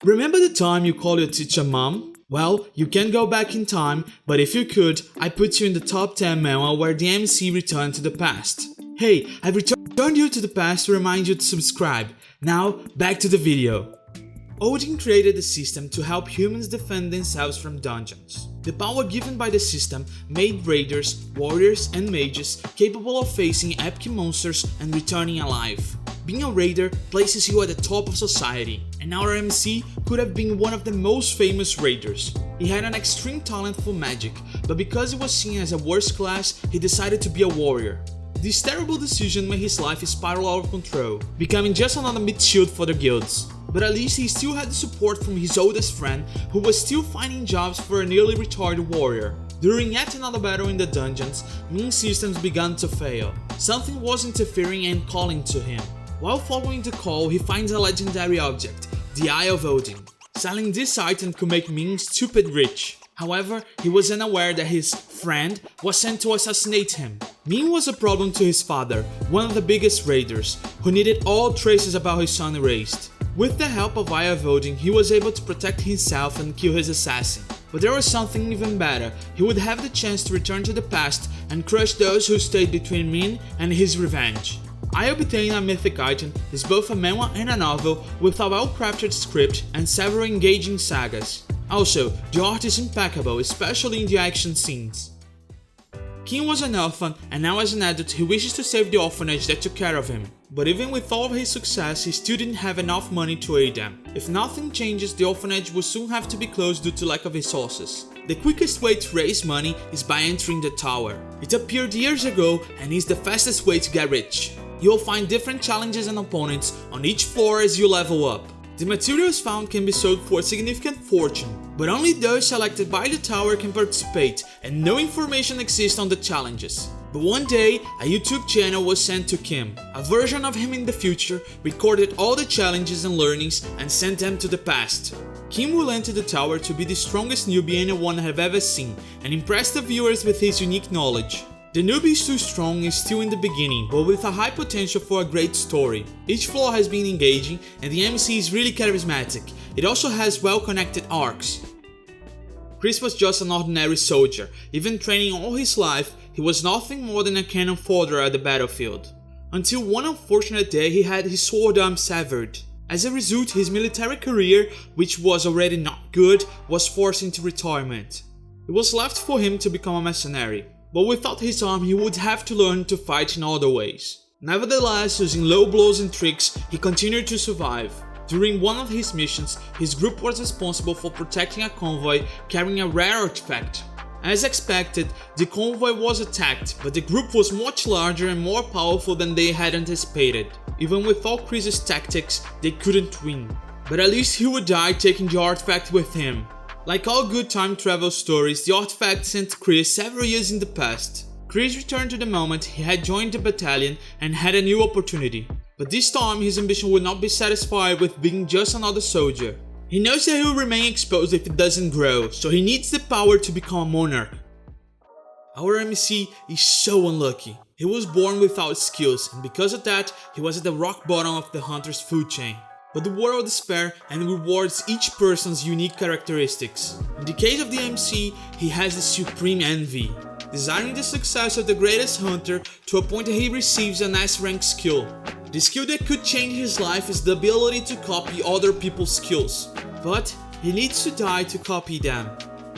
Remember the time you called your teacher mom? Well, you can't go back in time, but if you could, I put you in the top 10 manga where the MC returned to the past. Hey, I've returned you to the past to remind you to subscribe. Now, back to the video. Odin created a system to help humans defend themselves from dungeons. The power given by the system made raiders, warriors and mages capable of facing epic monsters and returning alive. Being a raider places you at the top of society, and our MC could have been one of the most famous raiders. He had an extreme talent for magic, but because he was seen as a worse class, he decided to be a warrior. This terrible decision made his life spiral out of control, becoming just another mid-shield for the guilds. But at least he still had the support from his oldest friend, who was still finding jobs for a nearly retired warrior. During yet another battle in the dungeons, mean systems began to fail. Something was interfering and calling to him. While following the call, he finds a legendary object, the Eye of Odin. Selling this item could make Min stupid rich. However, he was unaware that his friend was sent to assassinate him. Min was a problem to his father, one of the biggest raiders, who needed all traces about his son erased. With the help of Eye of Odin, he was able to protect himself and kill his assassin. But there was something even better. He would have the chance to return to the past and crush those who stayed between Min and his revenge. I Obtain a Mythic Item is both a manga and a novel with a well-crafted script and several engaging sagas. Also, the art is impeccable, especially in the action scenes. Kim was an orphan, and now as an adult he wishes to save the orphanage that took care of him. But even with all of his success, he still didn't have enough money to aid them. If nothing changes, the orphanage will soon have to be closed due to lack of resources. The quickest way to raise money is by entering the tower. It appeared years ago and is the fastest way to get rich. You'll find different challenges and opponents on each floor as you level up. The materials found can be sold for a significant fortune, but only those selected by the tower can participate, and no information exists on the challenges. But one day, a YouTube channel was sent to Kim. A version of him in the future recorded all the challenges and learnings and sent them to the past. Kim will enter the tower to be the strongest newbie anyone have ever seen and impress the viewers with his unique knowledge. The newbie is too strong and is still in the beginning, but with a high potential for a great story. Each floor has been engaging and the MC is really charismatic. It also has well-connected arcs. Chris was just an ordinary soldier. Even training all his life, he was nothing more than a cannon fodder at the battlefield. Until one unfortunate day he had his sword arm severed. As a result, his military career, which was already not good, was forced into retirement. It was left for him to become a mercenary. But without his arm, he would have to learn to fight in other ways. Nevertheless, using low blows and tricks, he continued to survive. During one of his missions, his group was responsible for protecting a convoy carrying a rare artifact. As expected, the convoy was attacked, but the group was much larger and more powerful than they had anticipated. Even with all Chris's tactics, they couldn't win. But at least he would die taking the artifact with him. Like all good time travel stories, the artifact sent Chris several years in the past. Chris returned to the moment he had joined the battalion and had a new opportunity. But this time his ambition would not be satisfied with being just another soldier. He knows that he will remain exposed if it doesn't grow, so he needs the power to become a monarch. Our MC is so unlucky. He was born without skills, and because of that, he was at the rock bottom of the hunter's food chain. But the world is fair and rewards each person's unique characteristics. In the case of the MC, he has the supreme envy, desiring the success of the greatest hunter to a point that he receives an S-rank skill. The skill that could change his life is the ability to copy other people's skills. But he needs to die to copy them.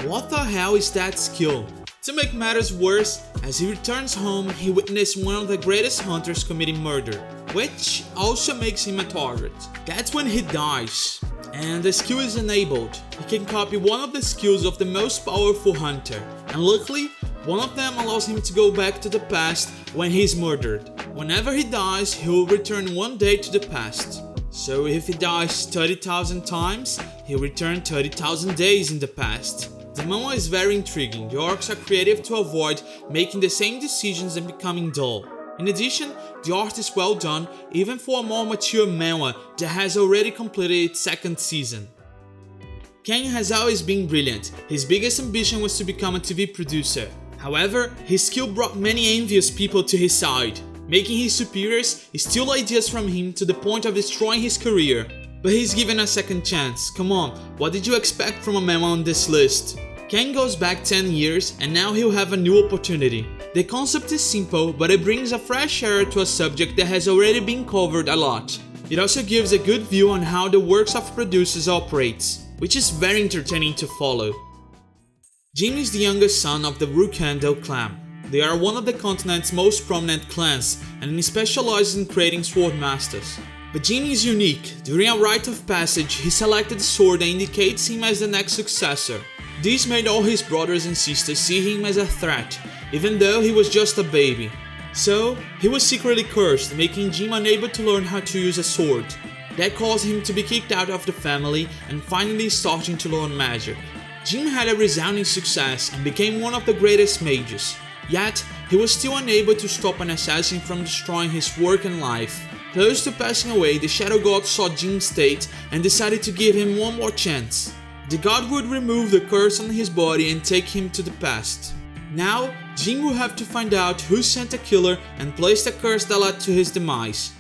What the hell is that skill? To make matters worse, as he returns home, he witnessed one of the greatest hunters committing murder, which also makes him a target. That's when he dies, and the skill is enabled. He can copy one of the skills of the most powerful hunter, and luckily, one of them allows him to go back to the past when he is murdered. Whenever he dies, he will return one day to the past. So if he dies 30,000 times, he'll return 30,000 days in the past. The manga is very intriguing. The arcs are creative to avoid making the same decisions and becoming dull. In addition, the art is well done, even for a more mature manga that has already completed its second season. Ken has always been brilliant. His biggest ambition was to become a TV producer. However, his skill brought many envious people to his side, making his superiors steal ideas from him to the point of destroying his career. but he's given a second chance. Come on, what did you expect from a man on this list? Ken goes back 10 years and now he'll have a new opportunity. The concept is simple, but it brings a fresh air to a subject that has already been covered a lot. It also gives a good view on how the works of producers operates, which is very entertaining to follow. Jim is the youngest son of the Rookhandle clan. They are one of the continent's most prominent clans and specializes in creating sword masters. But Jim is unique. During a rite of passage, he selected a sword that indicates him as the next successor. This made all his brothers and sisters see him as a threat, even though he was just a baby. So, he was secretly cursed, making Jim unable to learn how to use a sword. That caused him to be kicked out of the family and finally starting to learn magic. Jim had a resounding success and became one of the greatest mages. Yet, he was still unable to stop an assassin from destroying his work and life. Close to passing away, the Shadow God saw Jim's state and decided to give him one more chance. The god would remove the curse on his body and take him to the past. Now, Jim will have to find out who sent the killer and place the curse that led to his demise.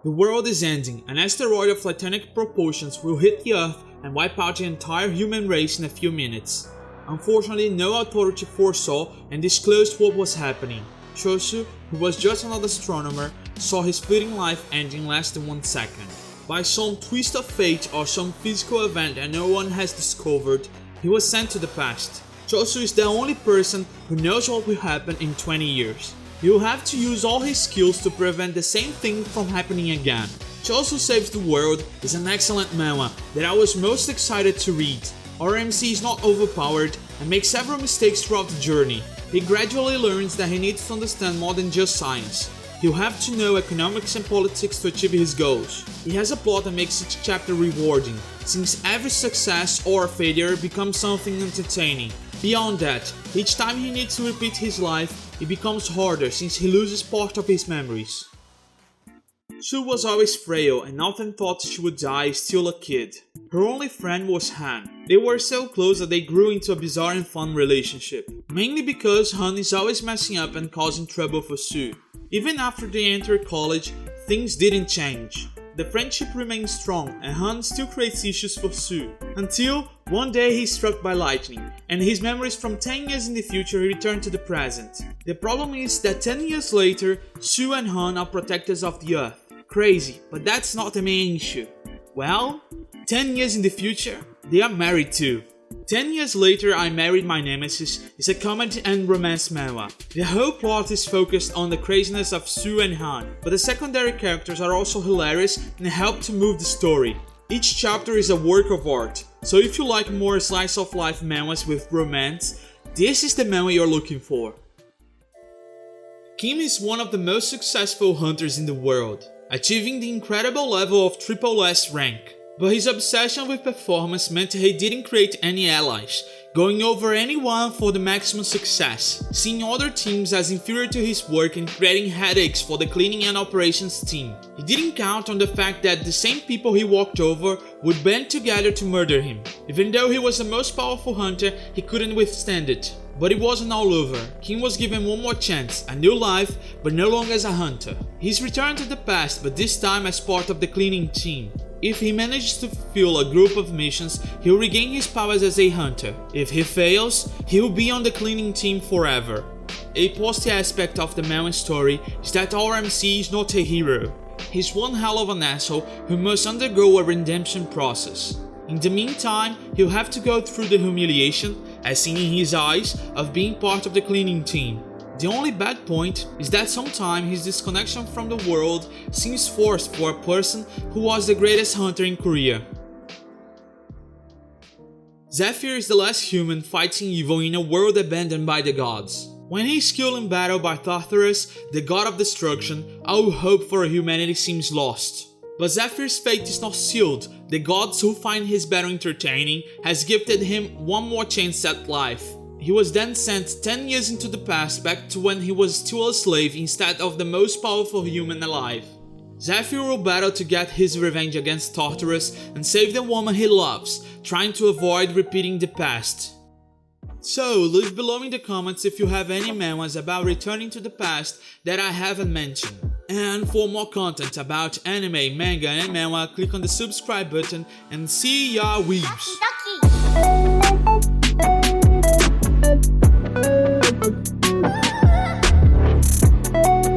The world is ending. An asteroid of titanic proportions will hit the Earth and wipe out the entire human race in a few minutes. Unfortunately, no authority foresaw and disclosed what was happening. Chosu, who was just another astronomer, saw his fleeting life end in less than 1 second. By some twist of fate or some physical event that no one has discovered, he was sent to the past. Chosu is the only person who knows what will happen in 20 years. He will have to use all his skills to prevent the same thing from happening again. Chosu Saves the World is an excellent manhwa that I was most excited to read. RMC is not overpowered and makes several mistakes throughout the journey. He gradually learns that he needs to understand more than just science. He'll have to know economics and politics to achieve his goals. He has a plot that makes each chapter rewarding, since every success or failure becomes something entertaining. Beyond that, each time he needs to repeat his life, it becomes harder since he loses part of his memories. Sue was always frail and often thought she would die still a kid. Her only friend was Han. They were so close that they grew into a bizarre and fun relationship. Mainly because Han is always messing up and causing trouble for Sue. Even after they entered college, things didn't change. The friendship remained strong and Han still creates issues for Sue. Until one day he's struck by lightning, and his memories from 10 years in the future return to the present. The problem is that 10 years later, Sue and Han are protectors of the Earth. Crazy, but that's not the main issue. Well, 10 years in the future, they are married too. 10 years later, I Married My Nemesis is a comedy and romance manhwa. The whole plot is focused on the craziness of Sue and Han, but the secondary characters are also hilarious and help to move the story. Each chapter is a work of art, so if you like more slice of life manhwas with romance, this is the manhwa you're looking for. Kim is one of the most successful hunters in the world, achieving the incredible level of Triple S rank. But his obsession with performance meant he didn't create any allies, going over anyone for the maximum success, seeing other teams as inferior to his work and creating headaches for the cleaning and operations team. He didn't count on the fact that the same people he walked over would band together to murder him. Even though he was the most powerful hunter, he couldn't withstand it. But it wasn't all over. Kim was given one more chance, a new life, but no longer as a hunter. He's returned to the past, but this time as part of the cleaning team. If he manages to fulfill a group of missions, he'll regain his powers as a hunter. If he fails, he'll be on the cleaning team forever. A positive aspect of the manhwa story is that RMC is not a hero. He's one hell of an asshole who must undergo a redemption process. In the meantime, he'll have to go through the humiliation, as seen in his eyes, of being part of the cleaning team. The only bad point is that sometimes his disconnection from the world seems forced for a person who was the greatest hunter in Korea. Zephyr is the last human fighting evil in a world abandoned by the gods. When he is killed in battle by Tartarus, the god of destruction, all hope for humanity seems lost. But Zephyr's fate is not sealed. The gods who find his battle entertaining has gifted him one more chance at life. He was then sent 10 years into the past, back to when he was still a slave instead of the most powerful human alive. Zephyr will battle to get his revenge against Tartarus and save the woman he loves, trying to avoid repeating the past. So, leave below in the comments if you have any manhwas about returning to the past that I haven't mentioned. And for more content about anime, manga, and manhwa, click on the subscribe button and see ya weebs!